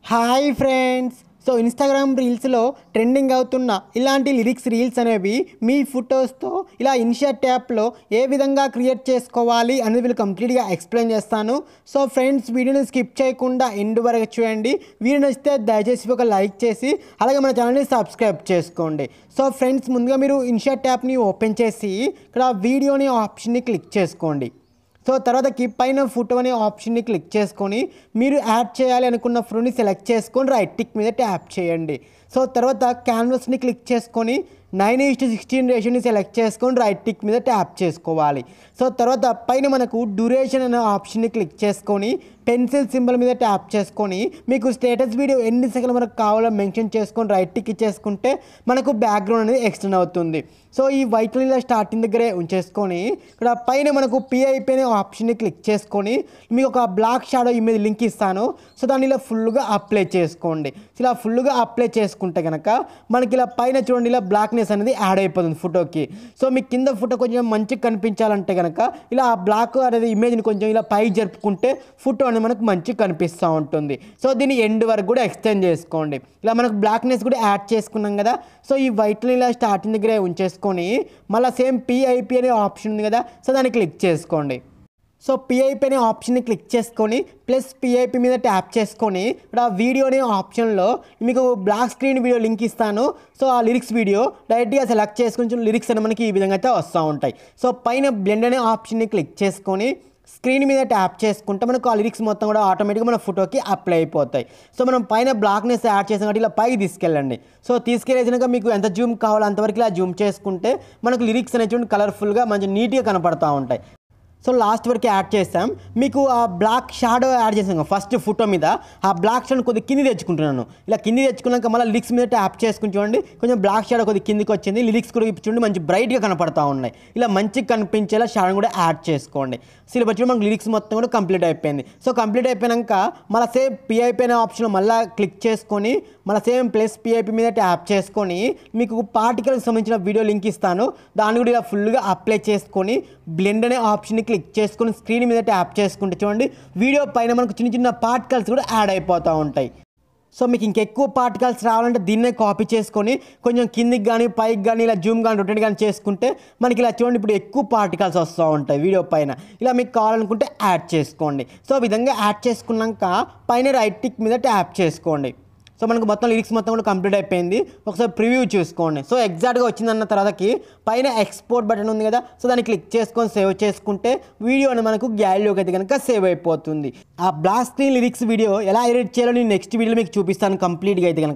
Hi friends. So Instagram రీల్స్లో trending అవుతున్న ఇలాంటి లిరిక్స్ రీల్స్ అనేవి మీ ఫొటోస్తో ఇలా ఇన్షర్ట్ యాప్లో ఏ విధంగా క్రియేట్ చేసుకోవాలి అనేది వీళ్ళు కంప్లీట్గా ఎక్స్ప్లెయిన్ చేస్తాను. సో ఫ్రెండ్స్, వీడియోని స్కిప్ చేయకుండా ఎండ్ వరకు చూడండి. వీడియో నచ్చితే దయచేసి ఒక లైక్ చేసి అలాగే మన ఛానల్ని సబ్స్క్రైబ్ చేసుకోండి. సో ఫ్రెండ్స్, ముందుగా మీరు ఇన్షర్ట్ యాప్ని ఓపెన్ చేసి ఇక్కడ వీడియోని ఆప్షన్ని క్లిక్ చేసుకోండి. సో తర్వాత పైన ఫోటో అనే ఆప్షన్ని క్లిక్ చేసుకొని మీరు యాడ్ చేయాలి అనుకున్న ఫోటోని సెలెక్ట్ చేసుకొని రైట్ టిక్ మీద ట్యాప్ చేయండి. సో తర్వాత క్యాన్వాస్ని క్లిక్ చేసుకొని 9:16 రేషియోని సెలెక్ట్ చేసుకొని రైట్ టిక్ మీద ట్యాప్ చేసుకోవాలి. సో తర్వాత పైన మనకు డ్యూరేషన్ అనే ఆప్షన్ని క్లిక్ చేసుకొని పెన్సిల్ సింబల్ మీద ట్యాప్ చేసుకొని మీకు స్టేటస్ వీడియో ఎన్ని సెకండ్లు మనకు కావాలో మెన్షన్ చేసుకొని రైట్ టిక్ ఇచ్చేసుకుంటే మనకు బ్యాక్గ్రౌండ్ అనేది ఎక్స్టెండ్ అవుతుంది. సో ఈ వైట్ లైన్ స్టార్టింగ్ దగ్గరే ఉంచేసుకొని ఇక్కడ పైన మనకు పిఐపి అనే ఆప్షన్ని క్లిక్ చేసుకొని మీకు ఒక బ్లాక్ షాడో ఇమేజ్ లింక్ ఇస్తాను. సో దాన్ని ఇలా ఫుల్గా అప్లై చేసుకోండి. ఇలా ఫుల్గా అప్లై చేసుకుంటే కనుక మనకి ఇలా పైన చూడండి ఇలా బ్లాక్నెస్ అనేది యాడ్ అయిపోతుంది ఫోటోకి. సో మీకు కింద ఫోటో కొంచెం మంచిగా కనిపించాలంటే కనుక ఇలా ఆ బ్లాక్ అనేది ఇమేజ్ని కొంచెం ఇలా పై జరుపుకుంటే ఫోటో అనేది మనకు మంచిగా కనిపిస్తూ ఉంటుంది. సో దీన్ని ఎండ్ వరకు కూడా ఎక్స్టెండ్ చేసుకోండి. ఇలా మనకు బ్లాక్నెస్ కూడా యాడ్ చేసుకున్నాం కదా. సో ఈ వైట్ని ఇలా స్టార్టింగ్ దగ్గరే ఉంచేసుకొని మళ్ళీ సేమ్ పిఐపి అనే ఆప్షన్ ఉంది కదా, సో దాన్ని క్లిక్ చేసుకోండి. సో పిఐపి అనే ఆప్షన్ని క్లిక్ చేసుకొని ప్లస్ పిఐపి మీద ట్యాప్ చేసుకొని ఇక్కడ వీడియో అనే ఆప్షన్లో మీకు బ్లాక్ స్క్రీన్ వీడియో లింక్ ఇస్తాను. సో ఆ లిరిక్స్ వీడియో డైరెక్ట్గా సెలెక్ట్ చేసుకుని లిరిక్స్ అని మనకి ఈ విధంగా అయితే వస్తూ ఉంటాయి. సో పైన బ్లెండ్ అనే ఆప్షన్ని క్లిక్ చేసుకొని స్క్రీన్ మీద ట్యాప్ చేసుకుంటే మనకు ఆ లిరిక్స్ మొత్తం కూడా ఆటోమేటిక్గా మన ఫోటోకి అప్లై అయిపోతాయి. సో మనం పైన బ్లాక్నెస్ యాడ్ చేసాం కాబట్టి ఇలా పైకి తీసుకెళ్ళండి. సో తీసుకెళ్ళేసినాక మీకు ఎంత జూమ్ కావాలో అంతవరకు ఇలా జూమ్ చేసుకుంటే మనకు లిరిక్స్ అనేటువంటి కలర్ఫుల్గా మంచి నీట్గా కనపడుతూ ఉంటాయి. సో లాస్ట్ వరకు యాడ్ చేస్తాం. మీకు ఆ బ్లాక్ షాడో యాడ్ చేసాం ఫస్ట్ ఫోటో మీద, ఆ బ్లాక్ షాడో కొద్దిగా కింది తెచ్చుకుంటున్నాను. ఇలా కింది తెచ్చుకున్నాక మళ్ళీ లిరిక్స్ మీద ట్యాప్ చేసుకుని చూడండి, కొంచెం బ్లాక్ షాడో కొద్దిగా కిందికి వచ్చింది. లిరిక్స్ కూడా చూడండి మంచి బ్రైట్గా కనపడతా ఉన్నాయి. ఇలా మంచిగా కనిపించేలా షాడో కూడా యాడ్ చేసుకోండి. సో ఇలా వచ్చి మనకు లిరిక్స్ మొత్తం కూడా కంప్లీట్ అయిపోయింది. సో కంప్లీట్ అయిపోయాక మళ్ళీ సేమ్ పిఐపి అనే ఆప్షన్ మళ్ళీ క్లిక్ చేసుకొని మళ్ళీ సేమ్ ప్లస్ పిఐపి మీద ట్యాప్ చేసుకొని మీకు పార్టికల్కి సంబంధించిన వీడియో లింక్ ఇస్తాను. దాన్ని కూడా ఇలా ఫుల్గా అప్లై చేసుకొని బ్లెండ్ అనే ఆప్షన్ని క్లిక్ చేసుకొని స్క్రీన్ మీద ట్యాప్ చేసుకుంటే చూడండి వీడియో పైన మనకు చిన్న చిన్న పార్టికల్స్ కూడా యాడ్ అయిపోతూ ఉంటాయి. సో మీకు ఇంకెక్కువ పార్టికల్స్ రావాలంటే దీన్నే కాపీ చేసుకొని కొంచెం కిందికి కానీ పైకి కానీ ఇలా జూమ్ కానీ రొటేట్ కానీ చేసుకుంటే మనకి ఇలా చూడండి ఇప్పుడు ఎక్కువ పార్టికల్స్ వస్తూ ఉంటాయి వీడియో పైన. ఇలా మీకు కావాలనుకుంటే యాడ్ చేసుకోండి. సో ఈ విధంగా యాడ్ చేసుకున్నాక పైన రైట్ టిక్ మీద ట్యాప్ చేసుకోండి. సో మనకు మొత్తం లిరిక్స్ మొత్తం కూడా కంప్లీట్ అయిపోయింది. ఒకసారి ప్రివ్యూ చూసుకోండి. సో ఎగ్జాక్ట్గా వచ్చిందన్న తర్వాతకి పైన ఎక్స్పోర్ట్ బటన్ ఉంది కదా, సో దాన్ని క్లిక్ చేసుకొని సేవ్ చేసుకుంటే వీడియో అని మనకు గ్యాలరీలోకి అయితే కనుక సేవ్ అయిపోతుంది. ఆ బ్లాక్ స్క్రీన్ లిరిక్స్ వీడియో ఎలా ఎడిట్ చేయాలో నేను నెక్స్ట్ వీడియోలో మీకు చూపిస్తాను కంప్లీట్గా అయితే కనుక.